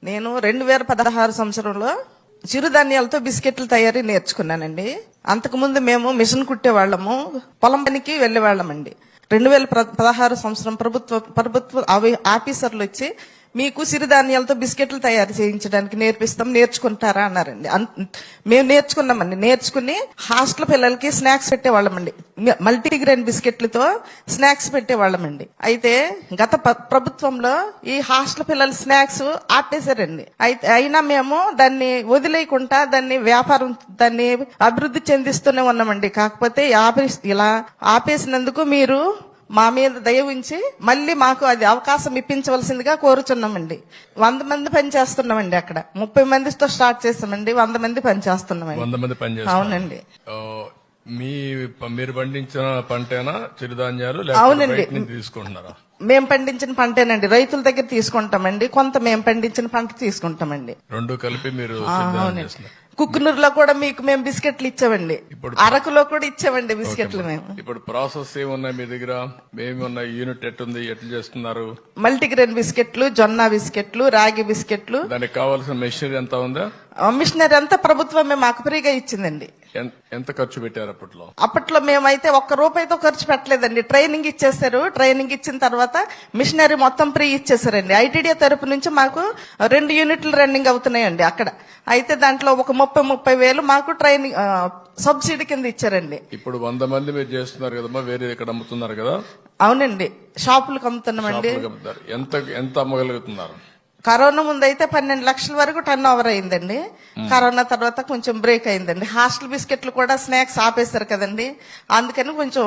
నేను 2016 సంవత్సరంలో చిరుధాన్యాలతో బిస్కెట్లు తయారీ నేర్చుకున్నానండి. అంతకుముందు మేము మిషన్ కుట్టేవాళ్ళము, పొలం పనికి వెళ్లేవాళ్ళమండి. 2016 సంవత్సరం ప్రభుత్వ ఆఫీసర్లు వచ్చి మీకు సిరిధాన్యాలతో బిస్కెట్లు తయారు చేయించడానికి నేర్చుకుంటారా అన్నారండి. మేము నేర్చుకున్నామండి. నేర్చుకుని హాస్టల్ పిల్లలకి స్నాక్స్ పెట్టేవాళ్ళమండి. మల్టీగ్రెయిన్ బిస్కెట్లతో స్నాక్స్ పెట్టేవాళ్ళమండి. అయితే గత ప్రభుత్వంలో ఈ హాస్టల్ పిల్లల స్నాక్స్ ఆపేశారండి. అయినా మేము దాన్ని వదిలేయకుండా దాన్ని అభివృద్ధి చెందిస్తూనే ఉన్నామండి. కాకపోతే ఇలా ఆపేసినందుకు మీరు మా మీద దయ ఉంచి మళ్ళీ మాకు అది అవకాశం ఇప్పించవలసిందిగా కోరుచున్నామండి. 100 మంది పనిచేస్తున్నామండి. అక్కడ 30 మందితో స్టార్ట్ చేస్తామండి. 100 మంది పనిచేస్తున్నామండి. 100 మంది అవునండి. మీరు పండించిన పంటేనా చిరుధాన్యాలు? అవునండి, తీసుకుంటున్నారా? మేము పండించిన పంటేనండి. రైతుల దగ్గర తీసుకుంటామండి, కొంత మేము పండించిన పంట తీసుకుంటామండి. రెండు కలిపి మీరు కుక్కునూరులో కూడా మీకు మేము బిస్కెట్లు ఇచ్చామండి. అరకులో కూడా ఇచ్చామండి బిస్కెట్లు మేము. ఇప్పుడు ప్రాసెస్ ఏమున్నాయి మీ దగ్గర? ఏమున్నాయి? యూనిట్ ఎట్టుంది? ఎట్లా చేస్తున్నారు? మల్టీగ్రెయిన్ బిస్కెట్లు, జొన్న బిస్కెట్లు, రాగి బిస్కెట్లు. దానికి కావాల్సిన మెషినరీ ఎంత ఉందా? మిషనరీ అంతా ప్రభుత్వమే మాకు ఫ్రీగా ఇచ్చిందండి. ఎంత ఖర్చు పెట్టారు అప్పట్లో? అప్పట్లో మేమైతే ₹1 ఖర్చు పెట్టలేదండి. ట్రైనింగ్ ఇచ్చేసారు. ట్రైనింగ్ ఇచ్చిన తర్వాత మిషనరీ మొత్తం ఫ్రీ ఇచ్చేసారండి. ఐటీడీఏ తరపు నుంచి మాకు 2 యూనిట్లు రన్నింగ్ అవుతున్నాయండి అక్కడ. అయితే దాంట్లో ఒక 30 వేలు మాకు ట్రైనింగ్ సబ్సిడీ కింద ఇచ్చారండి. ఇప్పుడు 100 మంది మీరు చేస్తున్నారు కదమ్మా, వేరే ఇక్కడ అమ్ముతున్నారు కదా? అవునండి, షాపులకు అమ్ముతున్నామండి. ఎంత అమ్మగలుగుతున్నారు? కరోనా ముందు అయితే 12 లక్షల వరకు టర్న్ ఓవర్ అయిందండి. కరోనా తర్వాత కొంచెం బ్రేక్ అయిందండి. హాస్టల్ బిస్కెట్లు కూడా స్నాక్స్ ఆపేశారు కదండి, అందుకని కొంచెం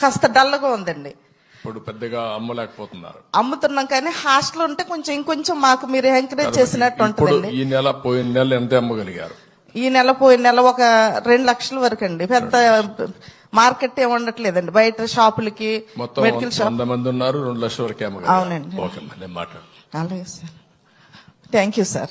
కాస్త డల్గా ఉందండి. ఇప్పుడు పెద్దగా అమ్మలేకపోతున్నారు. అమ్ముతున్నాం కానీ హాస్టల్ ఉంటే కొంచెం ఇంకొంచెం మాకు మీరు ఎంకరేజ్ చేసినట్టు ఉంటుందండి. ఈ నెల పోయిన నెల ఎంత అమ్మగలిగారు? ఈ నెల పోయిన నెల ఒక 2 లక్షల వరకు అండి. పెద్ద మార్కెట్ ఏమి ఉండట్లేదండి. బయట షాపులకి, మెడికల్ షాప్ 100 మంది ఉన్నారు, 2 లక్షల వరకు అమ్మగలిగారు. అవునండి. ఓకే, నేను మాట్లాడు. అలాగే సార్, థ్యాంక్ యూ సార్.